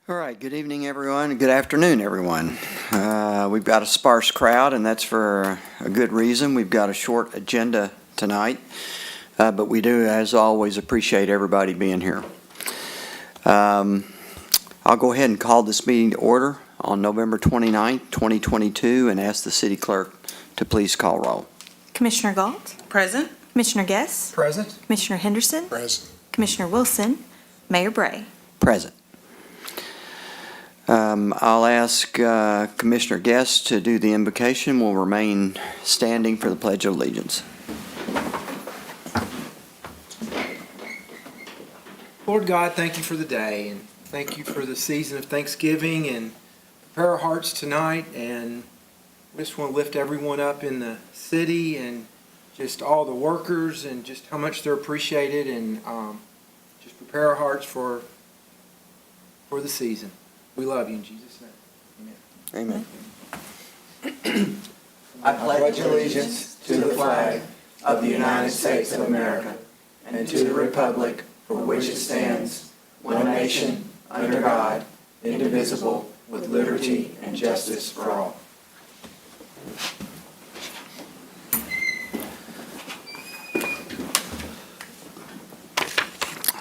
All right, good evening, everyone, and good afternoon, everyone. We've got a sparse crowd, and that's for a good reason. We've got a short agenda tonight, but we do, as always, appreciate everybody being here. I'll go ahead and call this meeting to order on November 29th, 2022, and ask the city clerk to please call roll. Commissioner Galt? Present. Commissioner Guess? Present. Commissioner Henderson? Present. Commissioner Wilson? Mayor Bray? Present. I'll ask Commissioner Guest to do the invocation. We'll remain standing for the Pledge of Allegiance. Lord God, thank you for the day, and thank you for the season of Thanksgiving, and prepare our hearts tonight. And we just want to lift everyone up in the city and just all the workers and just how much they're appreciated, and just prepare our hearts for the season. We love you in Jesus' name. Amen. Amen. I pledge allegiance to the flag of the United States of America and to the republic for which it stands, one nation, under God, indivisible, with liberty and justice for all.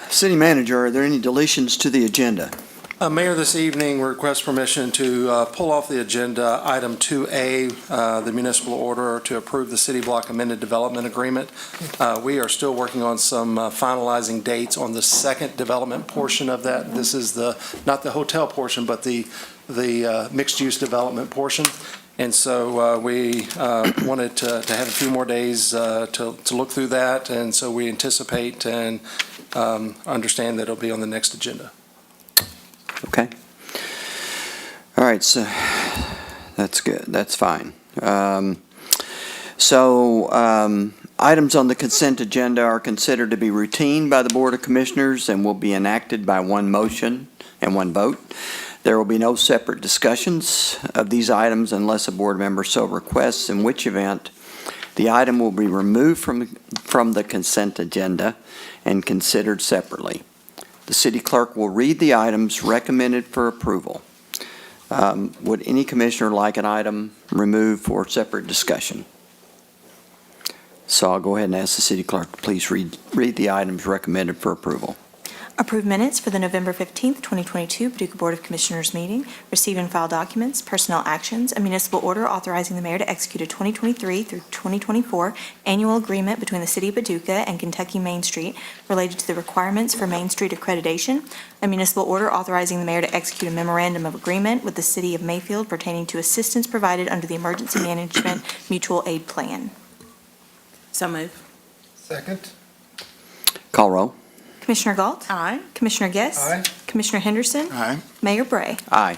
City Manager, are there any deletions to the agenda? Mayor, this evening, request permission to pull off the agenda item 2A, the municipal order to approve the city block amended development agreement. We are still working on some finalizing dates on the second development portion of that. This is not the hotel portion, but the mixed-use development portion. And so we wanted to have a few more days to look through that. And so we anticipate and understand that it'll be on the next agenda. Okay. All right, so that's good. That's fine. Items on the consent agenda are considered to be routine by the Board of Commissioners and will be enacted by one motion and one vote. There will be no separate discussions of these items unless a board member so requests, in which event the item will be removed from the consent agenda and considered separately. The city clerk will read the items recommended for approval. Would any commissioner like an item removed for separate discussion? So I'll go ahead and ask the city clerk to please read the items recommended for approval. Approve minutes for the November 15th, 2022 Paducah Board of Commissioners meeting. Receive and file documents, personnel actions, a municipal order authorizing the mayor to execute a 2023 through 2024 annual agreement between the City of Paducah and Kentucky Main Street related to the requirements for Main Street accreditation. A municipal order authorizing the mayor to execute a memorandum of agreement with the City of Mayfield pertaining to assistance provided under the Emergency Management Mutual Aid Plan. So move. Second. Call roll. Commissioner Galt? Aye. Commissioner Guess? Aye. Commissioner Henderson? Aye. Mayor Bray? Aye.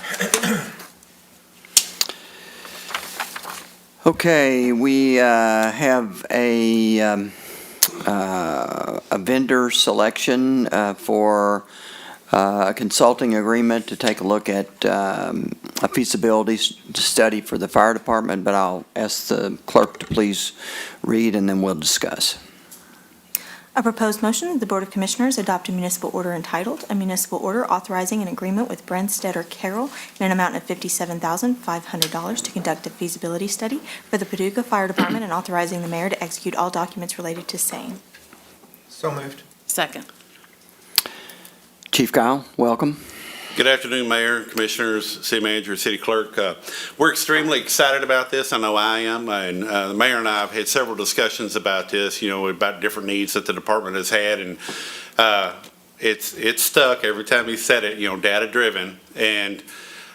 Okay, we have a vendor selection for a consulting agreement to take a look at a feasibility study for the fire department, but I'll ask the clerk to please read and then we'll discuss. A proposed motion that the Board of Commissioners adopt a municipal order entitled, a municipal order authorizing an agreement with Brenstetter Carroll in an amount of $57,500 to conduct a feasibility study for the Paducah Fire Department and authorizing the mayor to execute all documents related to same. So moved. Second. Chief Kyle, welcome. Good afternoon, Mayor, Commissioners, City Manager, City Clerk. We're extremely excited about this. I know I am. And the Mayor and I have had several discussions about this, about different needs that the department has had. And it's stuck every time he said it, data-driven. And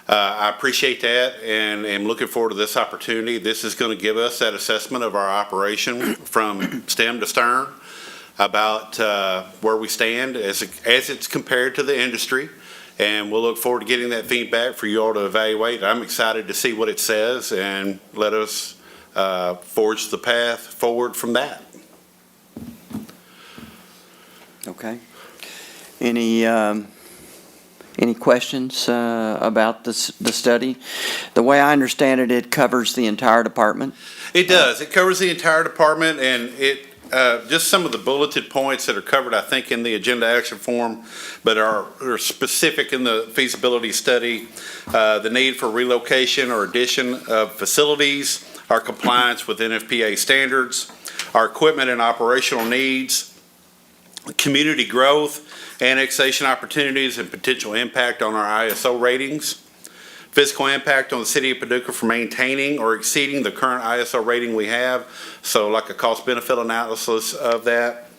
I appreciate that and am looking forward to this opportunity. This is going to give us that assessment of our operation from stem to stern about where we stand as it's compared to the industry. And we'll look forward to getting that feedback for you all to evaluate. I'm excited to see what it says and let us forge the path forward from that. Okay. Any questions about the study? The way I understand it, it covers the entire department. It does. It covers the entire department, and just some of the bulleted points that are covered, I think, in the agenda action form, but are specific in the feasibility study. The need for relocation or addition of facilities, our compliance with NFPA standards, our equipment and operational needs, community growth, annexation opportunities, and potential impact on our ISO ratings. Physical impact on the City of Paducah for maintaining or exceeding the current ISO rating we have, so like a cost-benefit analysis of that.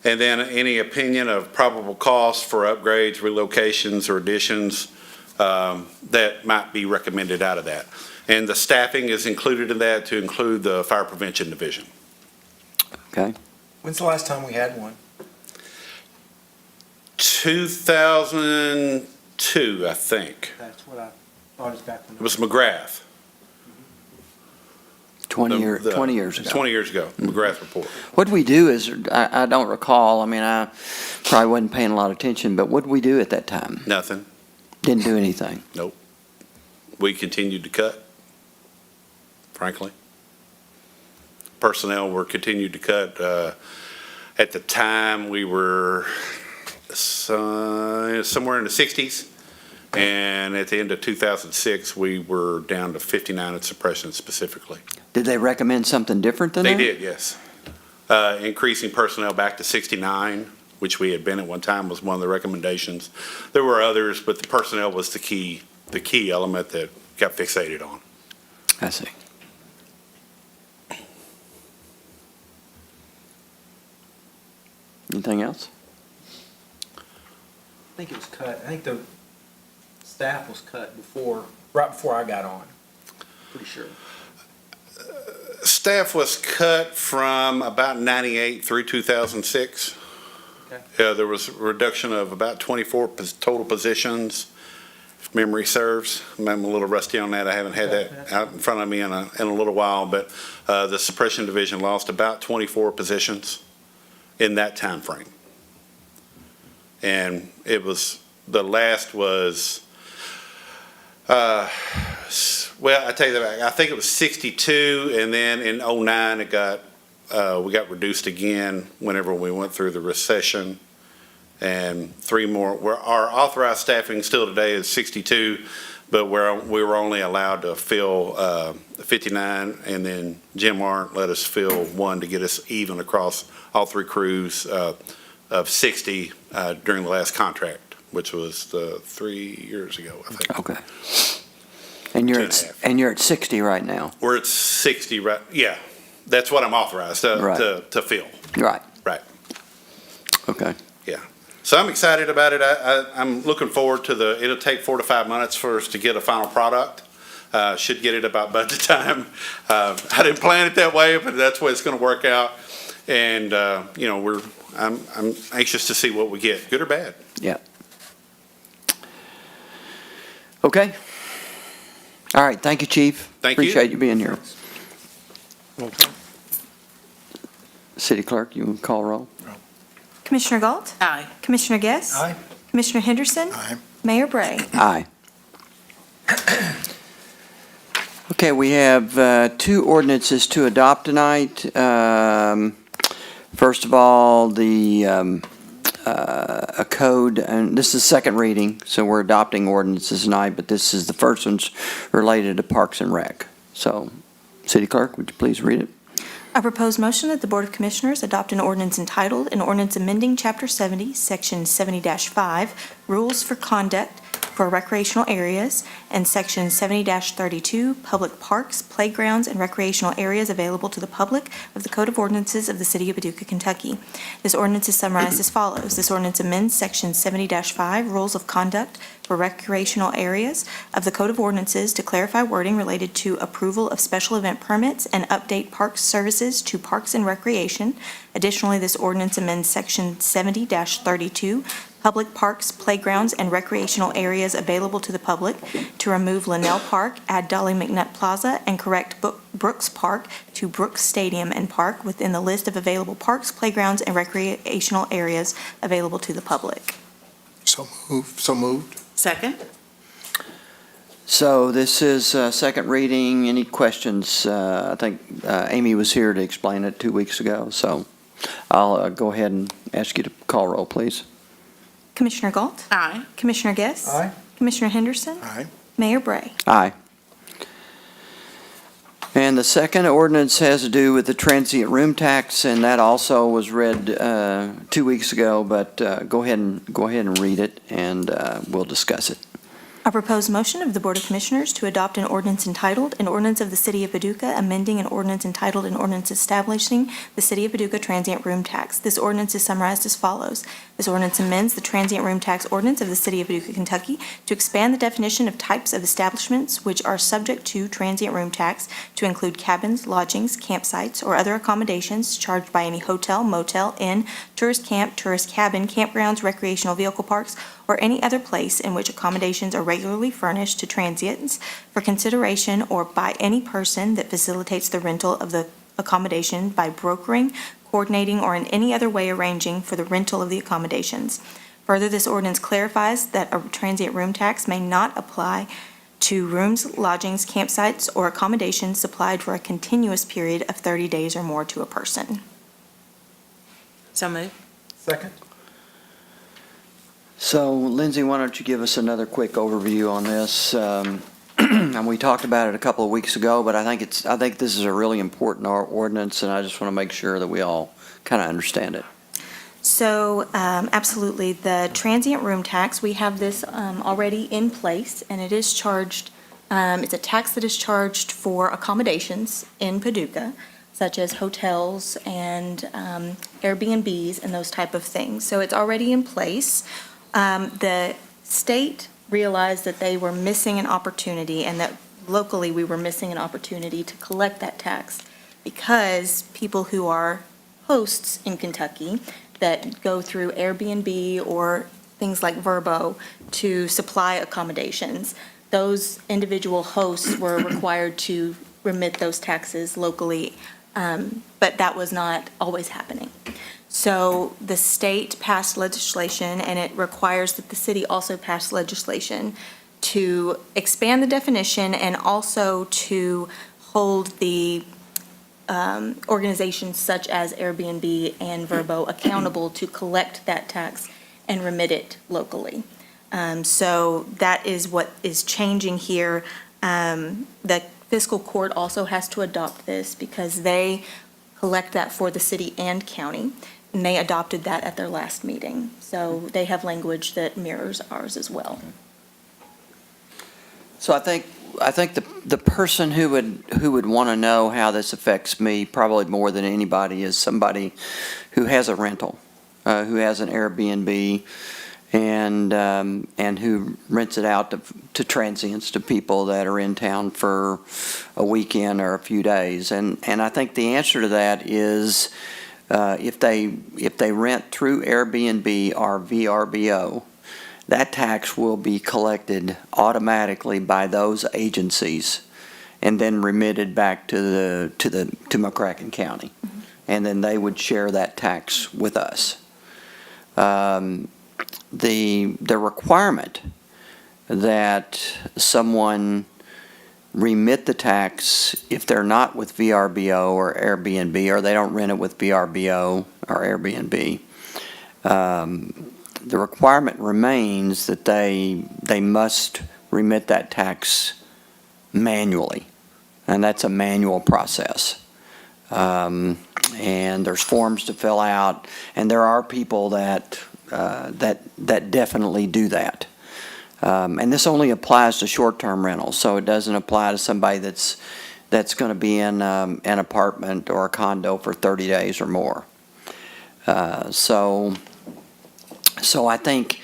And then any opinion of probable costs for upgrades, relocations, or additions that might be recommended out of that. And the staffing is included in that to include the Fire Prevention Division. Okay. When's the last time we had one? 2002, I think. That's what I thought it was back when. It was McGrath. 20 years ago. 20 years ago, McGrath report. What we do is, I don't recall, I mean, I probably wasn't paying a lot of attention, but what did we do at that time? Nothing. Didn't do anything. Nope. We continued to cut, frankly. Personnel were continued to cut. At the time, we were somewhere in the 60s. And at the end of 2006, we were down to 59 in suppression specifically. Did they recommend something different than They that? did, yes. Increasing personnel back to 69, which we had been at one time, was one of the recommendations. There were others, but the personnel was the key element that got fixated on. I see. Anything else? I think it was cut, I think the staff was cut right before I got on, pretty sure. Staff was cut from about 98 through 2006. Okay. Yeah, there was a reduction of about 24 total positions, if memory serves. I'm a little rusty on that. I haven't had that out in front of me in a little while, but the suppression division lost about 24 positions in that time frame. And it was, the last was, well, I tell you that, I think it was 62, and then in 09, we got reduced again whenever we went through the recession. And 3 more, our authorized staffing still today is 62, but we were only allowed to fill 59, and then Jim Arndt let us fill 1 to get us even across all 3 crews of 60 during the last contract, which was 3 years ago, I think. Okay. And you're at 60 right now? We're at 60, right? Yeah, that's what I'm authorized to fill. Right. Right. Okay. Yeah. So I'm excited about it. I'm looking forward to it'll take 4 to 5 months for us to get a final product. Should get it about budget time. I didn't plan it that way, but that's the way it's going to work out. And, you know, I'm anxious to see what we get, good or bad. Yeah. Okay. All right. Thank you, Chief. Thank you. Appreciate you being here. City Clerk, you want to call roll? Commissioner Galt? Aye. Commissioner Guess? Aye. Commissioner Henderson? Aye. Mayor Bray? Aye. Okay, we have 2 ordinances to adopt tonight. First of all, a code, and this is second reading, so we're adopting ordinances tonight, but this is the first one's related to Parks and Rec. So, City Clerk, would you please read it? I propose motion that the Board of Commissioners adopt an ordinance entitled, an ordinance amending Chapter 70, Section 70-5, Rules for Conduct for Recreational Areas, and Section 70-32, Public Parks, Playgrounds, and Recreational Areas Available to the Public of the Code of Ordinances of the City of Paducah, Kentucky. This ordinance is summarized as follows. This ordinance amends Section 70-5, Rules of Conduct for Recreational Areas of the Code of Ordinances to clarify wording related to approval of special event permits and update parks services to Parks and Recreation. Additionally, this ordinance amends Section 70-32, Public Parks, Playgrounds, and Recreational Areas Available to the Public to remove Linnell Park, add Dolly McNutt Plaza, and correct Brooks Park to Brooks Stadium and Park within the list of available parks, playgrounds, and recreational areas available to the public. So moved. Second? So this is second reading. Any questions? I think Amy was here to explain it 2 weeks ago, so I'll go ahead and ask you to call roll, please. Commissioner Galt, Aye. Commissioner Guess, Aye. Commissioner Henderson, Aye. Mayor Bray. Aye. And the second ordinance has to do with the transient room tax, and that also was read 2 weeks ago, but go ahead and read it, and we'll discuss it. A proposed motion of the Board of Commissioners to adopt an ordinance entitled, an ordinance of the City of Paducah amending an ordinance entitled, an ordinance establishing the City of Paducah transient room tax. This ordinance is summarized as follows. This ordinance amends the transient room tax ordinance of the City of Paducah, Kentucky to expand the definition of types of establishments which are subject to transient room tax to include cabins, lodgings, campsites, or other accommodations charged by any hotel, motel, inn, tourist camp, tourist cabin, campgrounds, recreational vehicle parks, or any other place in which accommodations are regularly furnished to transients for consideration or by any person that facilitates the rental of the accommodation by brokering, coordinating, or in any other way arranging for the rental of the accommodations. Further, this ordinance clarifies that a transient room tax may not apply to rooms, lodgings, campsites, or accommodations supplied for a continuous period of 30 days or more to a person. So moved. Second? So, Lindsay, why don't you give us another quick overview on this? And we talked about it a couple of weeks ago, but I think this is a really important ordinance, and I just want to make sure that we all kind of understand it. So, absolutely, the transient room tax, we have this already in place, and it is charged, it's a tax that is charged for accommodations in Paducah, such as hotels and Airbnbs and those type of things. So it's already in place. The state realized that they were missing an opportunity, and that locally we were missing an opportunity to collect that tax, because people who are hosts in Kentucky that go through Airbnb or things like Vrbo to supply accommodations, those individual hosts were required to remit those taxes locally, but that was not always happening. So the state passed legislation, and it requires that the city also pass legislation to expand the definition and also to hold the organizations such as Airbnb and Vrbo accountable to collect that tax and remit it locally. So that is what is changing here. The fiscal court also has to adopt this because they collect that for the city and county, and they adopted that at their last meeting. So they have language that mirrors ours as well. So I think the person who would want to know how this affects me probably more than anybody is somebody who has a rental, who has an Airbnb, and who rents it out to transients, to people that are in town for a weekend or a few days. And I think the answer to that is if they rent through Airbnb or VRBO, that tax will be collected automatically by those agencies and then remitted back to McCracken County. Mm-hmm. And then they would share that tax with us. The requirement that someone remit the tax if they're not with VRBO or Airbnb, or they don't rent it with VRBO or Airbnb, the requirement remains that they must remit that tax manually, and that's a manual process. And there's forms to fill out, and there are people that definitely do that. And this only applies to short-term rentals, so it doesn't apply to somebody that's going to be in an apartment or a condo for 30 days or more. So I think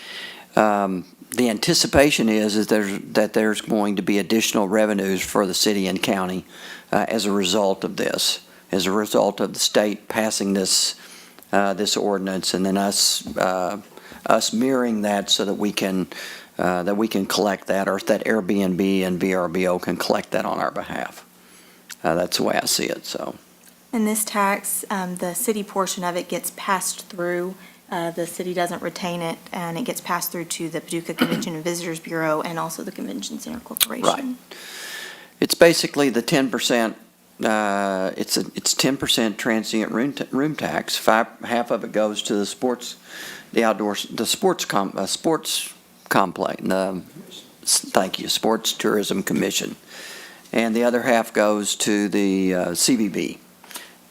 the anticipation is that there's going to be additional revenues for the city and county as a result of this, as a result of the state passing this ordinance, and then us mirroring that so that we can collect that, or that Airbnb and VRBO can collect that on our behalf. That's the way I see it. So. And this tax, the city portion of it gets passed through. The city doesn't retain it, and it gets passed through to the Paducah Convention and Visitors Bureau and also the Convention Center Corporation. Right. It's basically the 10% it's 10% transient room tax. Half of it goes to the sports complex, thank you, Sports Tourism Commission. And the other half goes to the CVB.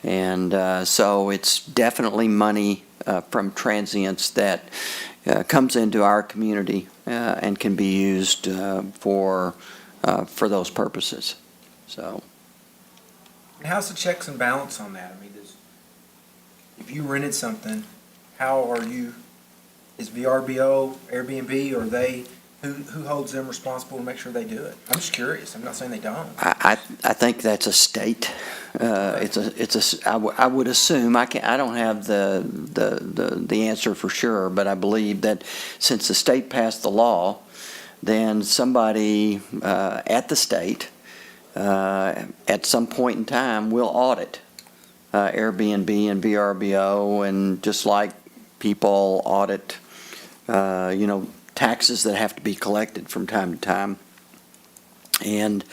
And so it's definitely money from transients that comes into our community and can be used for those purposes. So. And how's the checks and balance on that? I mean, if you rented something, how are you, is VRBO, Airbnb, or who holds them responsible to make sure they do it? I'm just curious. I'm not saying they don't. I think that's a state. I would assume, I don't have the answer for sure, but I believe that since the state passed the law, then somebody at the state at some point in time will audit Airbnb and VRBO, and just like people audit, taxes that have to be collected from time to time. And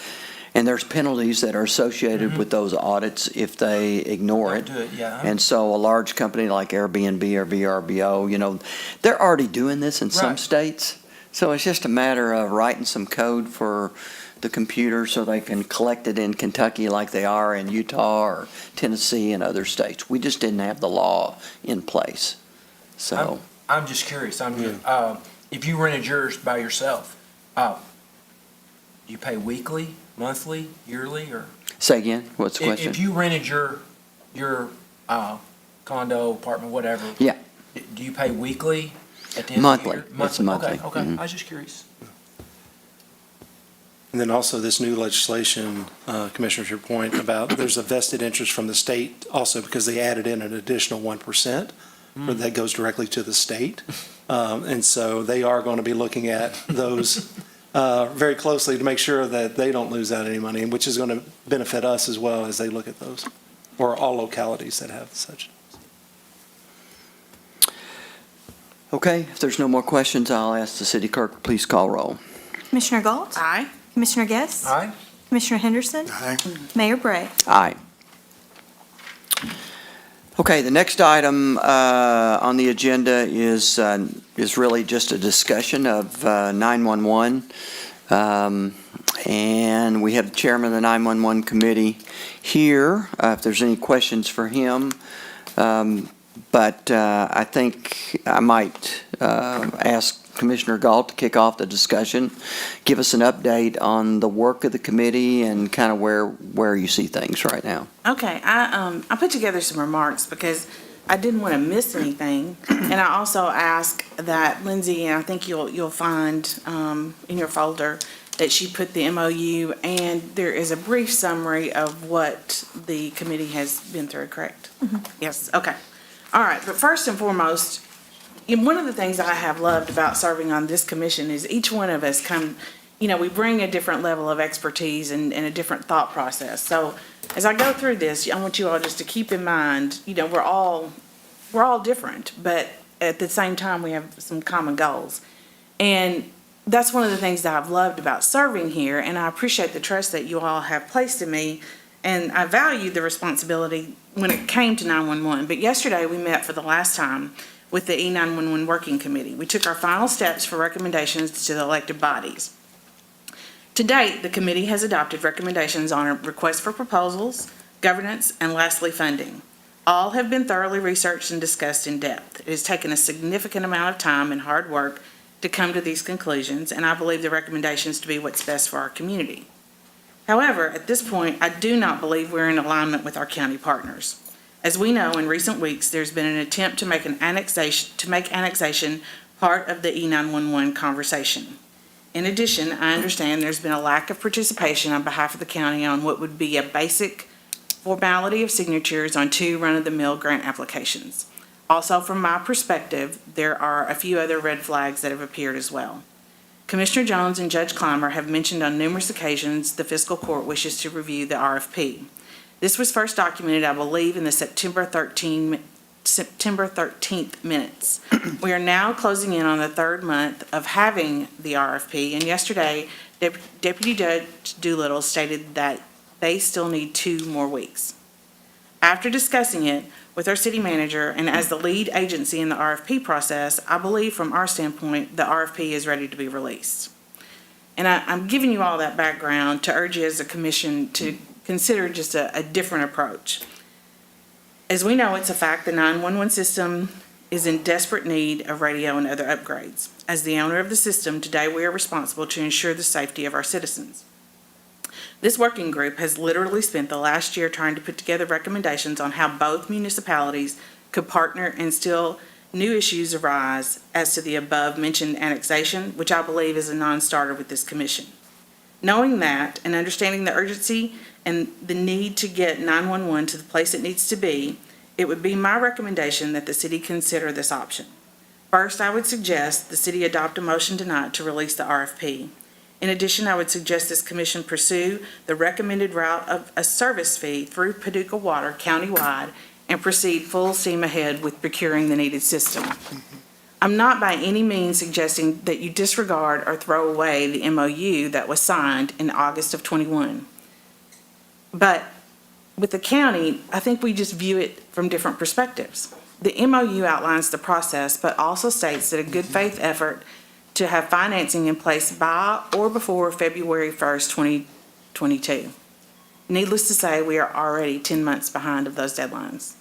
there's penalties that are associated with those audits if they ignore it. Don't do it, yeah. And so a large company like Airbnb or VRBO, they're already doing this in some Right. states. So it's just a matter of writing some code for the computer so they can collect it in Kentucky like they are in Utah or Tennessee and other states. We just didn't have the law in place. So. I'm just curious. If you rented yours by yourself, do you pay weekly, monthly, yearly, or? Say again, what's the question? If you rented your condo, apartment, whatever. Yeah. Do you pay weekly at the end Monthly. of the year? It's monthly. Okay, Mhm. I was just curious. And then also this new legislation, Commissioner, to your point about there's a vested interest from the state also because they added in an additional 1% that goes directly to the state. And so they are going to be looking at those very closely to make sure that they don't lose out any money, which is going to benefit us as well as they look at those, or all localities that have such. Okay, if there's no more questions, I'll ask the city clerk, please call roll. Commissioner Galt? Aye. Commissioner Guest? Aye? Commissioner Henderson? Aye. Mayor Bray? Aye. Okay, the next item on the agenda is really just a discussion of 911. And we have the chairman of the 911 committee here, if there's any questions for him. But I think I might ask Commissioner Galt to kick off the discussion, give us an update on the work of the committee and kind of where you see things right now. Okay, I put together some remarks because I didn't want to miss anything. And I also asked that Lindsay, and I think you'll find in your folder, that she put the MOU, and there is a brief summary of what the committee has been through, correct? Yes, okay. All right, but first and foremost, one of the things I have loved about serving on this commission is each one of us we bring a different level of expertise and a different thought process. So as I go through this, I want you all just to keep in mind, we're all different, but at the same time, we have some common goals. And that's one of the things that I've loved about serving here, and I appreciate the trust that you all have placed in me, and I value the responsibility when it came to 911. But yesterday, we met for the last time with the E911 Working Committee. We took our final steps for recommendations to the elected bodies. To date, the committee has adopted recommendations on a request for proposals, governance, and lastly, funding. All have been thoroughly researched and discussed in depth. It has taken a significant amount of time and hard work to come to these conclusions, and I believe the recommendations to be what's best for our community. However, at this point, I do not believe we're in alignment with our county partners. As we know, in recent weeks, there's been an attempt to make annexation part of the E911 conversation. In addition, I understand there's been a lack of participation on behalf of the county on what would be a basic formality of signatures on 2 run-of-the-mill grant applications. Also, from my perspective, there are a few other red flags that have appeared as well. Commissioner Jones and Judge Clymer have mentioned on numerous occasions the fiscal court wishes to review the RFP. This was first documented, I believe, in the September 13th minutes. We are now closing in on the 3rd month of having the RFP, and yesterday, Deputy Judge Doolittle stated that they still need 2 more weeks. After discussing it with our city manager and as the lead agency in the RFP process, I believe from our standpoint, the RFP is ready to be released. And I'm giving you all that background to urge you as a commission to consider just a different approach. As we know, it's a fact the 911 system is in desperate need of radio and other upgrades. As the owner of the system, today we are responsible to ensure the safety of our citizens. This working group has literally spent the last year trying to put together recommendations on how both municipalities could partner and still new issues arise as to the above-mentioned annexation, which I believe is a non-starter with this commission. Knowing that and understanding the urgency and the need to get 911 to the place it needs to be, it would be my recommendation that the city consider this option. First, I would suggest the city adopt a motion tonight to release the RFP. In addition, I would suggest this commission pursue the recommended route of a service fee through Paducah Water countywide and proceed full steam ahead with procuring the needed system. I'm not by any means suggesting that you disregard or throw away the MOU that was signed in August of '21. But with the county, I think we just view it from different perspectives. The MOU outlines the process, but also states that a good faith effort to have financing in place by or before February 1st, 2022. Needless to say, we are already 10 months behind of those deadlines.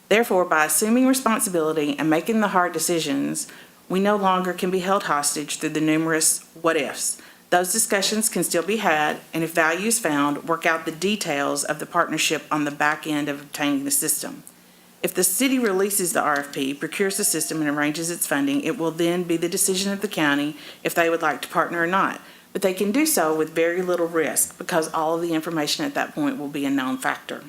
Therefore, by assuming responsibility and making the hard decisions, we no longer can be held hostage through the numerous what-ifs. Those discussions can still be had, and if value is found, work out the details of the partnership on the back end of obtaining the system. If the city releases the RFP, procures the system, and arranges its funding, it will then be the decision of the county if they would like to partner or not. But they can do so with very little risk because all of the information at that point will be a known factor.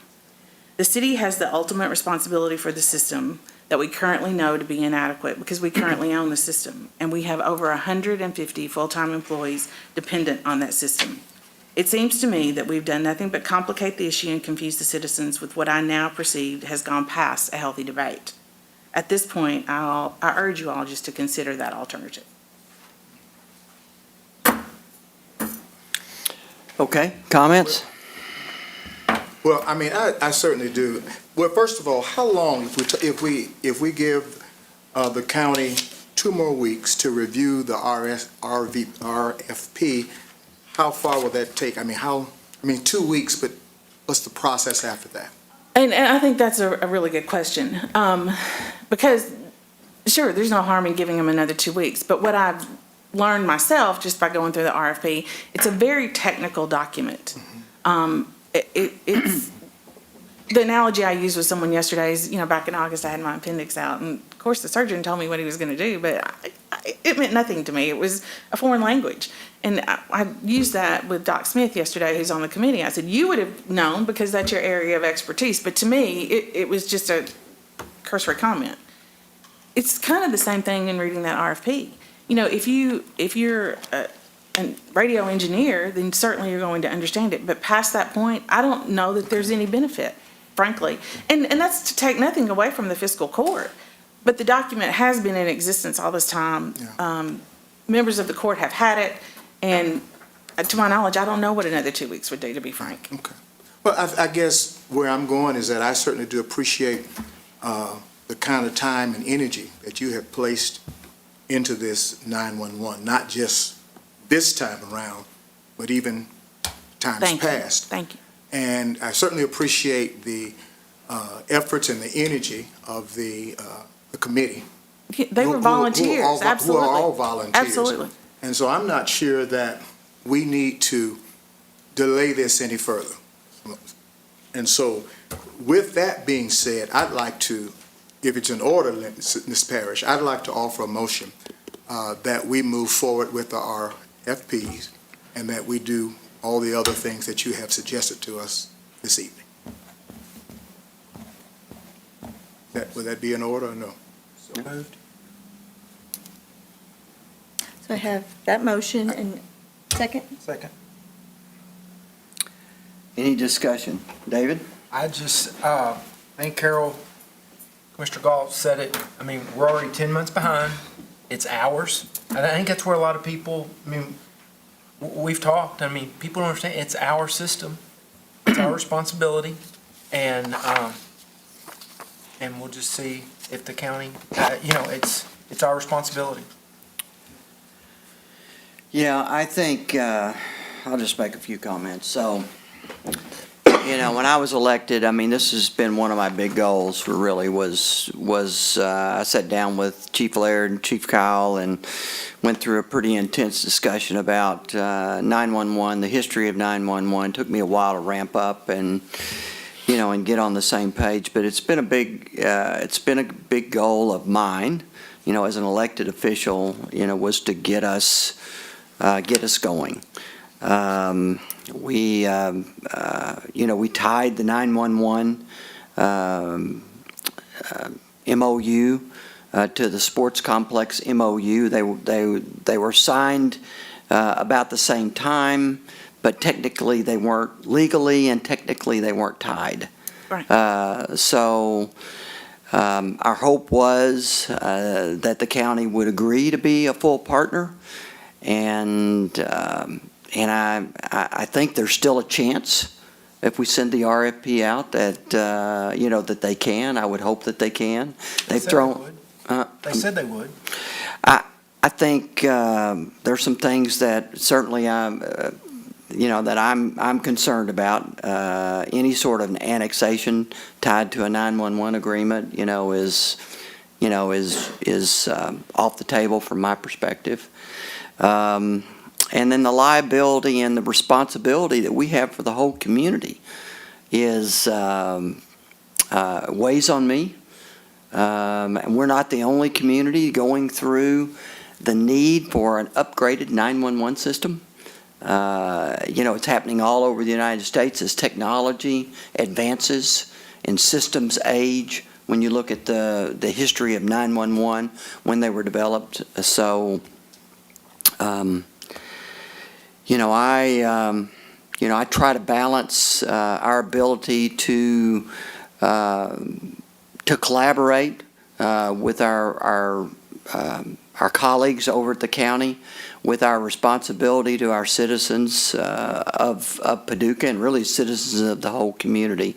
The city has the ultimate responsibility for the system that we currently know to be inadequate because we currently own the system, and we have over 150 full-time employees dependent on that system. It seems to me that we've done nothing but complicate the issue and confuse the citizens with what I now perceive has gone past a healthy debate. At this point, I urge you all just to consider that alternative. Okay, comments? Well, I mean, I certainly do. Well, first of all, how long, if we give the county 2 more weeks to review the RFP, how far will that take? I mean, 2 weeks, but what's the process after that? And I think that's a really good question. Because, sure, there's no harm in giving them another 2 weeks, but what I've learned myself just by going through the RFP, it's a very technical document. It's the analogy I used with someone yesterday is, back in August, I had my appendix out, and of course the surgeon told me what he was going to do, but it meant nothing to me. It was a foreign language. And I used that with Doc Smith yesterday, who's on the committee. I said, you would have known because that's your area of expertise, but to me, it was just a cursory comment. It's kind of the same thing in reading that RFP. If you're a radio engineer, then certainly you're going to understand it. But past that point, I don't know that there's any benefit, frankly. And that's to take nothing away from the fiscal court. But the document has been in existence all this time. Yeah. Members of the court have had it. And to my knowledge, I don't know what another 2 weeks would do, to be frank. Okay. Well, I guess where I'm going is that I certainly do appreciate the kind of time and energy that you have placed into this 911, not just this time around, but even times past. Thank you. And I certainly appreciate the efforts and the energy of the committee. They were volunteers, absolutely. Who are all volunteers. Absolutely. And so I'm not sure that we need to delay this any further. And so with that being said, I'd like to, if it's in order, Ms. Parrish, I'd like to offer a motion that we move forward with our RFPs and that we do all the other things that you have suggested to us this evening. Would that be in order or no? So moved. So I have that motion and second. Second. Any discussion? David? I just, I think Carol, Commissioner Galt said it. I mean, we're already 10 months behind. It's ours. And I think that's where a lot of people, we've talked. People don't understand it's our system. It's our responsibility, and we'll just see if the county, it's our responsibility. Yeah, I think, I'll just make a few comments. So, when I was elected, I mean, this has been one of my big goals, really, was I sat down with Chief Laird and Chief Kyle and went through a pretty intense discussion about 911, the history of 911. It took me a while to ramp up and get on the same page, but it's been a big goal of mine, as an elected official, was to get us going. We tied the 911 MOU to the sports complex MOU. They were signed about the same time, but technically they weren't legally, and technically they weren't tied. Right. So our hope was that the county would agree to be a full partner, and I think there's still a chance if we send the RFP out that that they can. I would hope that they can. They said they would. I think there's some things that certainly that I'm concerned about. Any sort of an annexation tied to a 911 agreement, is off the table from my perspective. And then the liability and the responsibility that we have for the whole community is weighs on me. And we're not the only community going through the need for an upgraded 911 system. It's happening all over the United States as technology advances and systems age. When you look at the history of 911 when they were developed, so. I try to balance our ability to collaborate with our colleagues over at the county, with our responsibility to our citizens of Paducah, and really citizens of the whole community.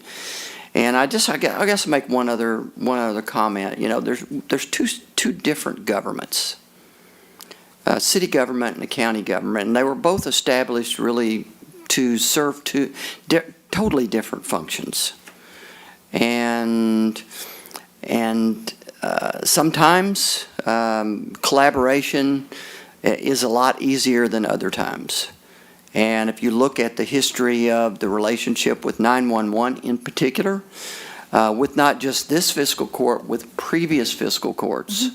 And I guess I'll make one other comment. There's two different governments. City government and the county government, and they were both established really to serve two totally different functions. And sometimes collaboration is a lot easier than other times. And if you look at the history of the relationship with 911 in particular, with not just this fiscal court, with previous fiscal courts,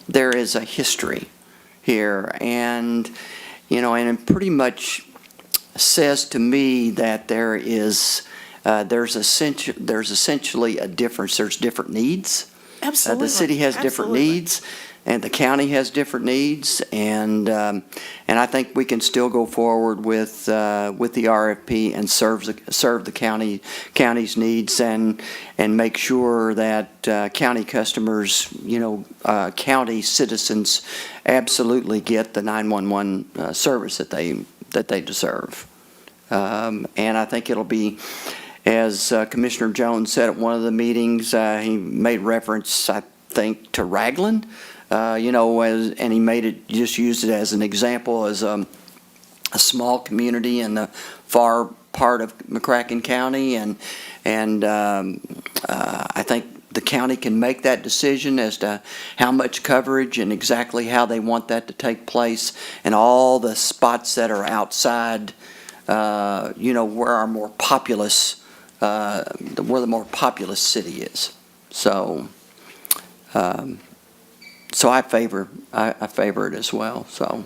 there is a history here, and it pretty much says to me that there's essentially a difference. There's different needs. Absolutely. The city has different needs, and the county has different needs, and I think we can still go forward with the RFP and serve the county's needs, and make sure that county customers, county citizens, absolutely get the 911 service that they deserve. And I think it'll be, as Commissioner Jones said at one of the meetings, he made reference, I think, to Ragland. And he just used it as an example, as a small community in the far part of McCracken County, and I think the county can make that decision as to how much coverage and exactly how they want that to take place, and all the spots that are outside, where our more populous, where the more populous city is. So I favor it as well. So.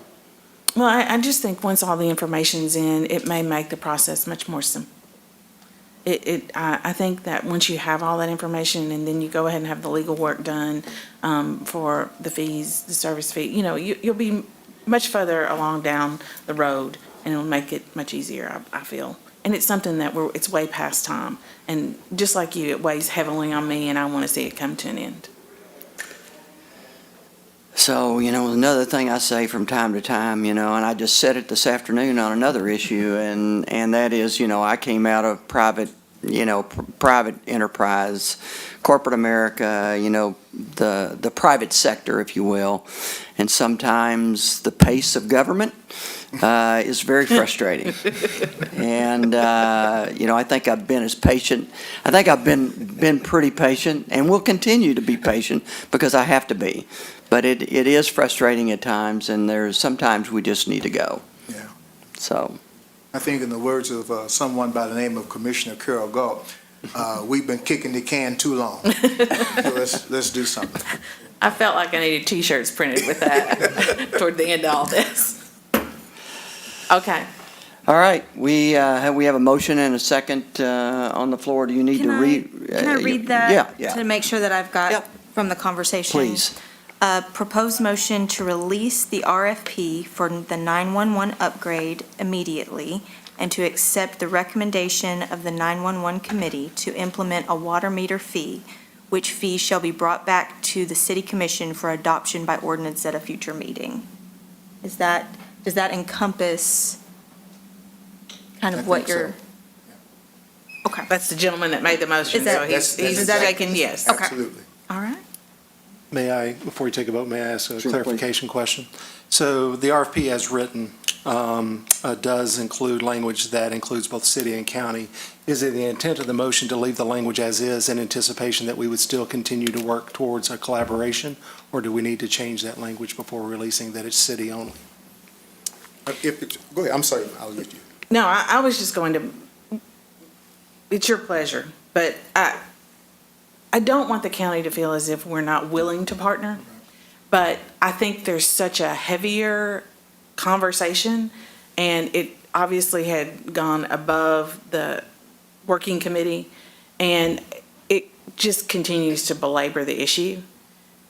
Well, I just think once all the information's in, it may make the process much more simple. I think that once you have all that information, and then you go ahead and have the legal work done for the fees, the service fee, you'll be much further along down the road, and it'll make it much easier, I feel. And it's something that it's way past time. And just like you, it weighs heavily on me, and I want to see it come to an end. So, another thing I say from time to time, and I just said it this afternoon on another issue, and that is, I came out of private enterprise, corporate America, the private sector, if you will. And sometimes the pace of government is very frustrating. And, I think I've been as patient. I think I've been pretty patient and will continue to be patient because I have to be. But it is frustrating at times, and sometimes we just need to go. Yeah. So. I think in the words of someone by the name of Commissioner Carol Galt, we've been kicking the can too long. So let's do something. I felt like I needed T-shirts printed with that toward the end of all this. Okay. All right, we have a motion and a second on the floor. Do you need to read? Can I read that? Yeah. To make sure that I've got Yep. from the conversation? Please. Proposed motion to release the RFP for the 911 upgrade immediately and to accept the recommendation of the 911 committee to implement a water meter fee, which fee shall be brought back to the city commission for adoption by ordinance at a future meeting. Does that encompass kind I of what think so. you're? Okay, That's the gentleman that made the motion, Is that- so he's That's- shaking yes. Okay. Absolutely. all right. May I, before you take a vote, may I ask a Sure, clarification question? So the RFP as written does include language that includes both city and county. Is it the intent of the motion to leave the language as is in anticipation that we would still continue to work towards a collaboration? Or do we need to change that language before releasing that it's city only? Go ahead, I'm sorry, I'll let you. No, I was just going to, it's your pleasure, but I don't want the county to feel as if we're not willing to partner, but I think there's such a heavier conversation, and it obviously had gone above the working committee, and it just continues to belabor the issue.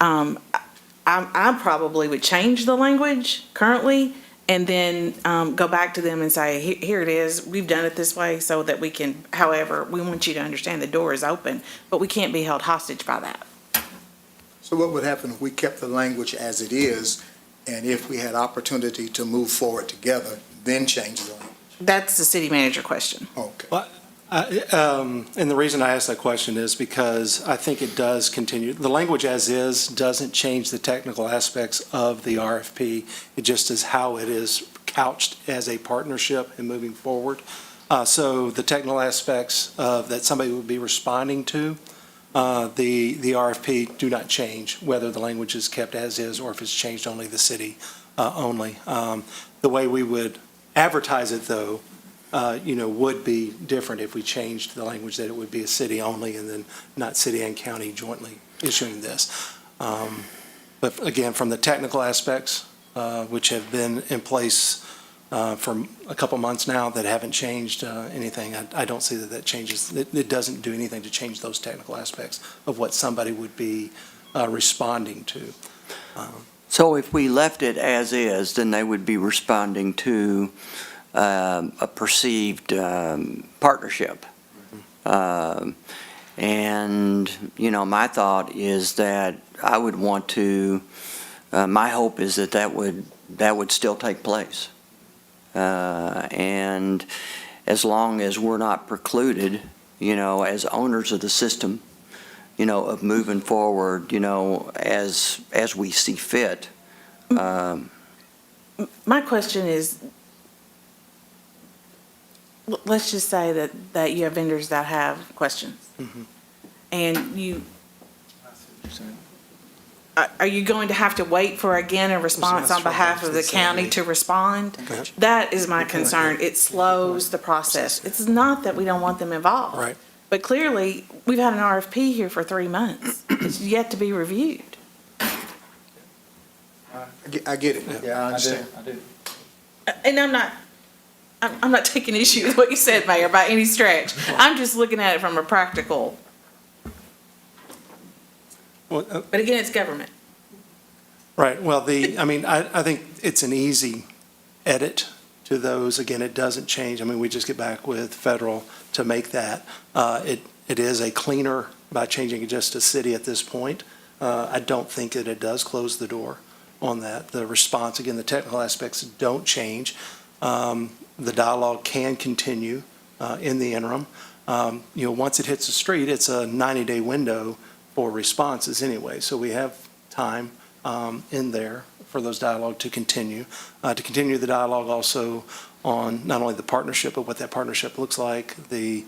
I probably would change the language currently and then go back to them and say, here it is, we've done it this way so that we can, however, we want you to understand the door is open, but we can't be held hostage by that. So what would happen if we kept the language as it is, and if we had opportunity to move forward together, then change the language? That's the city manager question. Okay. And the reason I ask that question is because I think it does continue. The language as is doesn't change the technical aspects of the RFP. It just is how it is couched as a partnership and moving forward. So the technical aspects that somebody would be responding to, the RFP do not change, whether the language is kept as is or if it's changed only the city only. The way we would advertise it, though, would be different if we changed the language that it would be a city only and then not city and county jointly issuing this. But again, from the technical aspects, which have been in place for a couple months now that haven't changed anything, I don't see that changes. It doesn't do anything to change those technical aspects of what somebody would be responding to. So if we left it as is, then they would be responding to a perceived partnership. And, my thought is that I would want to, my hope is that would still take place. And as long as we're not precluded, as owners of the system, of moving forward, as we see fit. My question is, let's just say that you have vendors that have questions. Mm-hmm. And are you going to have to wait for, again, a response on behalf of the county to respond? That is my concern. It slows the process. It's not that we don't want them involved. Right. But clearly, we've had an RFP here for 3 months. It's yet to be reviewed. I get it. Yeah, I understand. I do. And I'm not taking issue with what you said, Mayor, by any stretch. I'm just looking at it from a practical, Well, but again, it's government. right. Well, I think it's an easy edit to those. Again, it doesn't change. We just get back with federal to make that. It is a cleaner by changing it just to city at this point. I don't think that it does close the door on that. The response, again, the technical aspects don't change. The dialogue can continue in the interim. Once it hits the street, it's a 90-day window for responses anyway. So we have time in there for those dialogue to continue the dialogue also on not only the partnership, but what that partnership looks like, the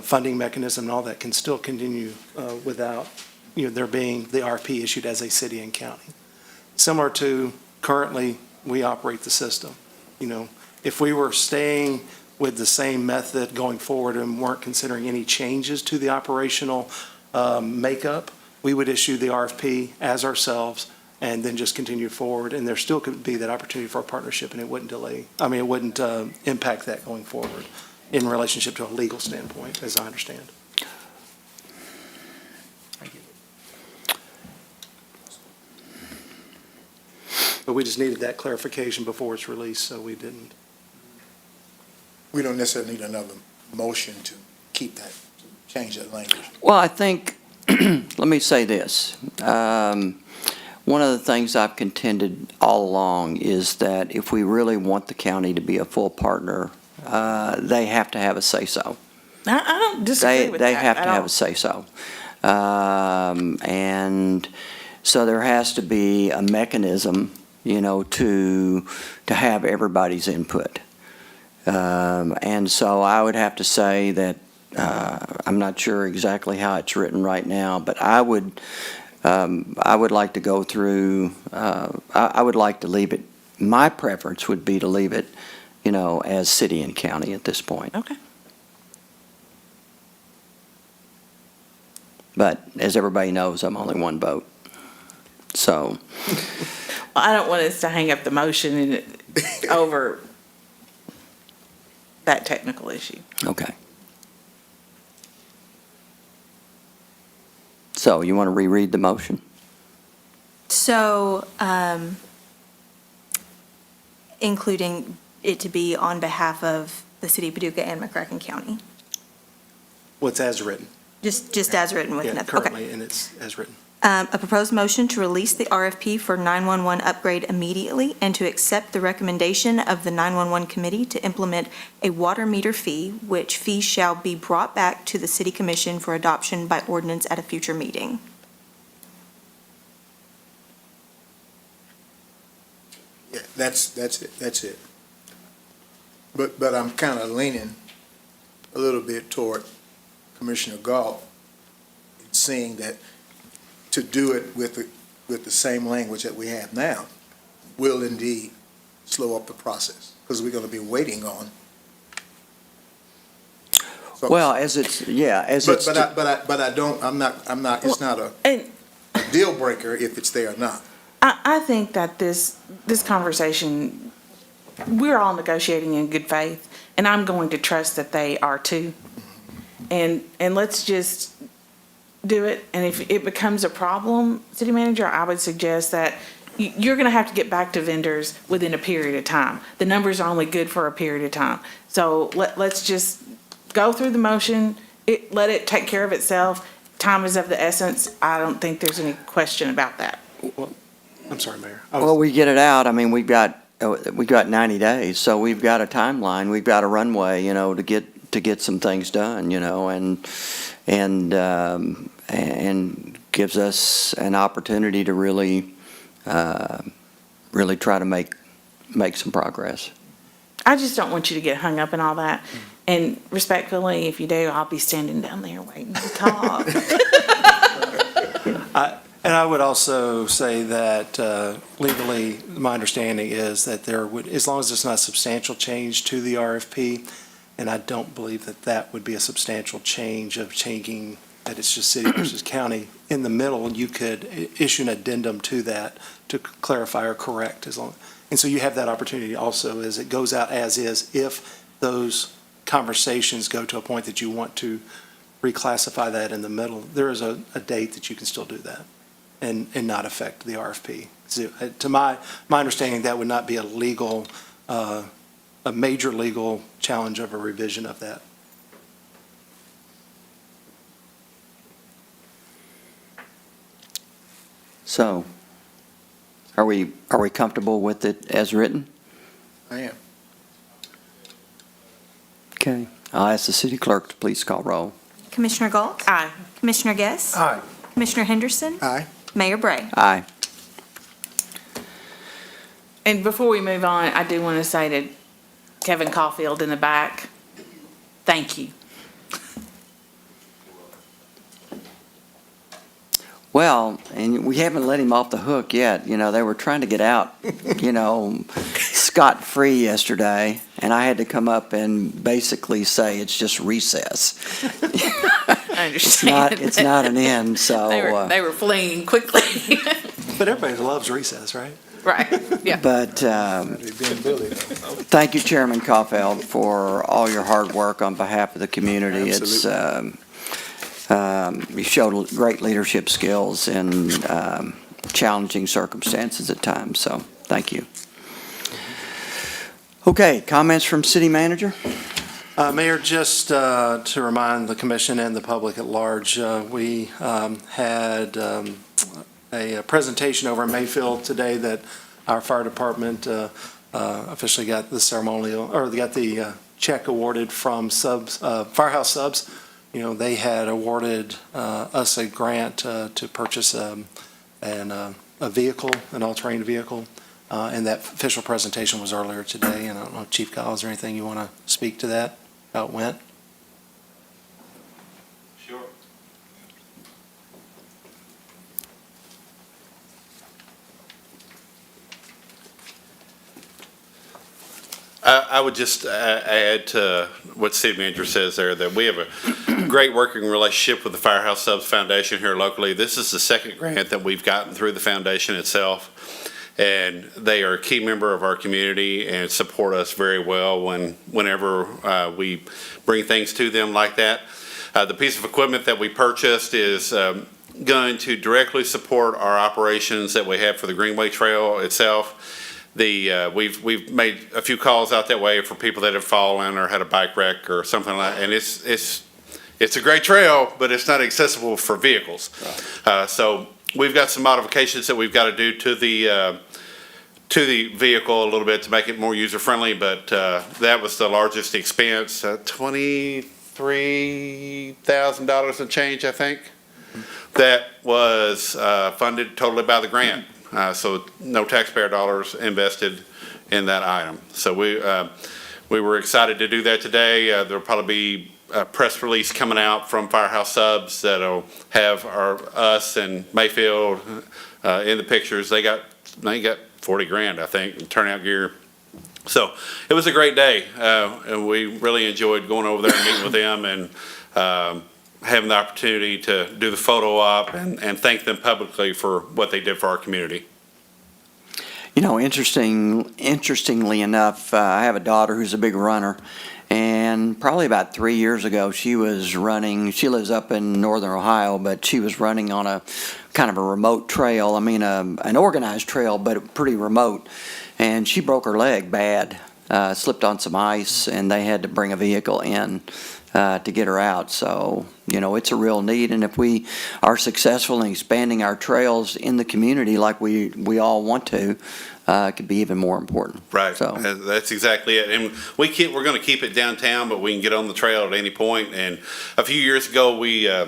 funding mechanism and all that can still continue without there being the RP issued as a city and county. Similar to currently we operate the system. If we were staying with the same method going forward and weren't considering any changes to the operational makeup, we would issue the RFP as ourselves and then just continue forward. And there still could be that opportunity for a partnership, and it wouldn't it wouldn't impact that going forward in relationship to a legal standpoint, as I understand. But we just needed that clarification before it's released, so we didn't. We don't necessarily need another motion to keep that, to change that language. Well, I think, let me say this. One of the things I've contended all along is that if we really want the county to be a full partner, they have to have a say-so. I don't disagree with that. They have to at have all. a say-so. And so there has to be a mechanism, to have everybody's input. And so I would have to say that I'm not sure exactly how it's written right now, but I would like to go through, I would like to leave it, my preference would be to leave it, as city and county at this point. Okay. But as everybody knows, I'm only one vote. So, Well, I don't want us to hang up the motion over that technical issue. okay. So you want to reread the motion? So, including it to be on behalf of the City of Paducah and McCracken County, What's as written. just as written with Yeah, nothing. Okay. currently, and it's as written. A proposed motion to release the RFP for 911 upgrade immediately and to accept the recommendation of the 911 committee to implement a water meter fee, which fee shall be brought back to the city commission for adoption by ordinance at a future meeting. Yeah, that's it. But I'm kind of leaning a little bit toward Commissioner Galt, seeing that to do it with the same language that we have now will indeed slow up the process, because we're going to be waiting on. So- Well, as it's. But I don't, I'm not, it's not a And deal breaker if it's there or not. I think that this conversation, we're all negotiating in good faith, and I'm going to trust that they are too. And let's just do it, and if it becomes a problem, city manager, I would suggest that you're gonna have to get back to vendors within a period of time. The numbers are only good for a period of time. So let's just go through the motion, let it take care of itself. Time is of the essence. I don't think there's any question about that. Well, I'm sorry, Mayor. Well, we get it out. I mean, we've got 90 days, so we've got a timeline. We've got a runway, to get some things done, and gives us an opportunity to really try to make some progress. I just don't want you to get hung up in all that. And respectfully, if you do, I'll be standing down there waiting to talk. And I would also say that legally, my understanding is that there would, as long as it's not a substantial change to the RFP, and I don't believe that that would be a substantial change of changing that it's just city versus county. In the middle, you could issue an addendum to that to clarify or correct and so you have that opportunity also as it goes out as is, if those conversations go to a point that you want to reclassify that in the middle, there is a date that you can still do that and not affect the RFP. So, to my understanding, that would not be a legal, a major legal challenge of a revision of that. So, Are we comfortable with it as written? I am. Okay. I'll ask the city clerk to please call roll. Commissioner Galt? Aye. Commissioner Guess? Aye. Commissioner Henderson? Aye. Mayor Bray? Aye. And before we move on, I do want to say to Kevin Caulfield in the back, thank you. Well, and we haven't let him off the hook yet. You know, they were trying to get out, scot-free yesterday, and I had to come up and basically say it's just recess. I understand. It's not an end, so. They were fleeing quickly. But everybody loves recess, right? Right, yeah. But thank you, Chairman Caulfield, for all your hard work on behalf of the community. You showed great leadership skills in challenging circumstances at times, so thank you. Okay, comments from city manager? Mayor, just to remind the commission and the public at large, we had a presentation over in Mayfield today that our fire department officially got the ceremonial, or got the check awarded from Firehouse Subs. You know, they had awarded us a grant to purchase a vehicle, an all-terrain vehicle, and that official presentation was earlier today. And I don't know, Chief Collins, or anything you want to speak to that, how it went? Sure. I would just add to what city manager says there, that we have a great working relationship with the Firehouse Subs Foundation here locally. This is the second grant that we've gotten through the foundation itself, and they are a key member of our community and support us very well whenever we bring things to them like that. The piece of equipment that we purchased is going to directly support our operations that we have for the Greenway Trail itself. We've made a few calls out that way for people that have fallen or had a bike wreck or something like that, and it's a great trail, but it's not accessible for vehicles. So we've got some modifications that we've got to do to the vehicle a little bit to make it more user friendly, but that was the largest expense, $23,000 and change, I think. That was funded totally by the grant. So no taxpayer dollars invested in that item. So we were excited to do that today. There'll probably be a press release coming out from Firehouse Subs that'll have us and Mayfield in the pictures. They got 40 grand, I think, in turnout gear. So it was a great day, and we really enjoyed going over there and meeting with them and having the opportunity to do the photo op and thank them publicly for what they did for our community. You know, interestingly enough, I have a daughter who's a big runner, and probably about 3 years ago, she was running. She lives up in northern Ohio, but she was running on a kind of a remote trail. I mean, an organized trail, but pretty remote, and she broke her leg bad, slipped on some ice, and they had to bring a vehicle in to get her out. So, you know, it's a real need, and if we are successful in expanding our trails in the community like we all want to, it could be even more important. Right. So That's exactly it. And we're going to keep it downtown, but we can get on the trail at any point. And a few years ago, I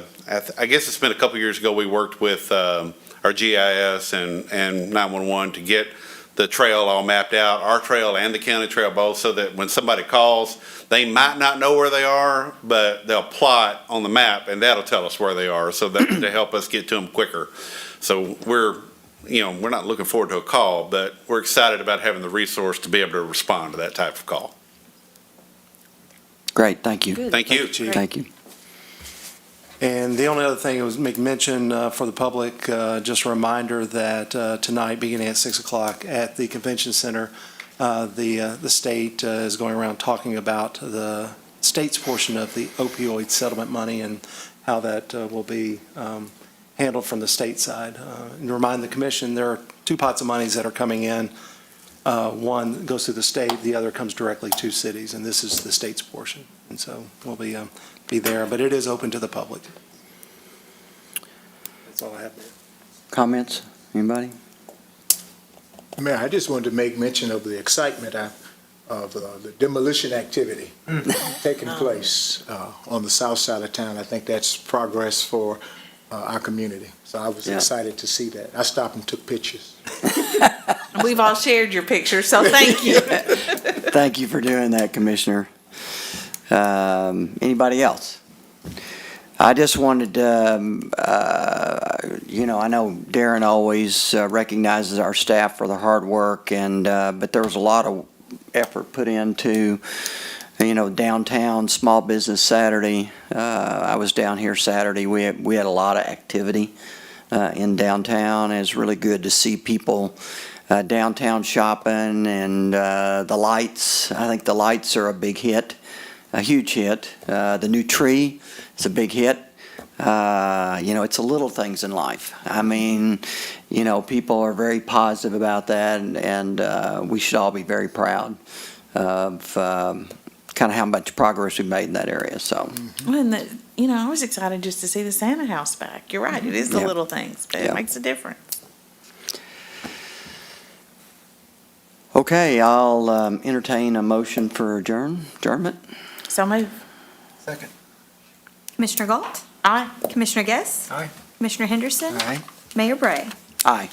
guess it's been a couple years ago, we worked with our GIS and 911 to get the trail all mapped out, our trail and the county trail both, so that when somebody calls, they might not know where they are, but they'll plot on the map, and that'll tell us where they are, so that to help us get to them quicker. So we're not looking forward to a call, but we're excited about having the resource to be able to respond to that type of call. great, thank you. Good. Thank you. Chief. Thank you. And the only other thing I was make mention for the public, just a reminder that tonight, beginning at 6 o'clock at the convention center, the state is going around talking about the state's portion of the opioid settlement money and how that will be handled from the state side. And to remind the commission, there are two pots of monies that are coming in. One goes to the state, the other comes directly to cities, and this is the state's portion. And so we'll be there, but it is open to the public. That's all I have there. Comments? Anybody? Mayor, I just wanted to make mention of the excitement of the demolition activity taking place on the south side of town. I think that's progress for our community. So I was Yeah. excited to see that. I stopped and took pictures. We've all shared your picture, so thank you. Thank you for doing that, Commissioner. Anybody else? I just wanted to, I know Darren always recognizes our staff for their hard work, and but there was a lot of effort put into, downtown Small Business Saturday. I was down here Saturday. We had a lot of activity in downtown. It's really good to see people downtown shopping, and the lights. I think the lights are a big hit, a huge hit. The new tree is a big hit. It's the little things in life. I mean, people are very positive about that, and we should all be very proud of kind of how much progress we've made in that area. So, And I was excited just to see the Santa house back. You're right, it is the Yeah. little things, but Yeah. it makes a difference. okay, I'll entertain a motion for adjournment. So move. Second. Commissioner Galt, Aye. Commissioner Guess, Aye. Commissioner Henderson, Aye. Mayor Bray. Aye.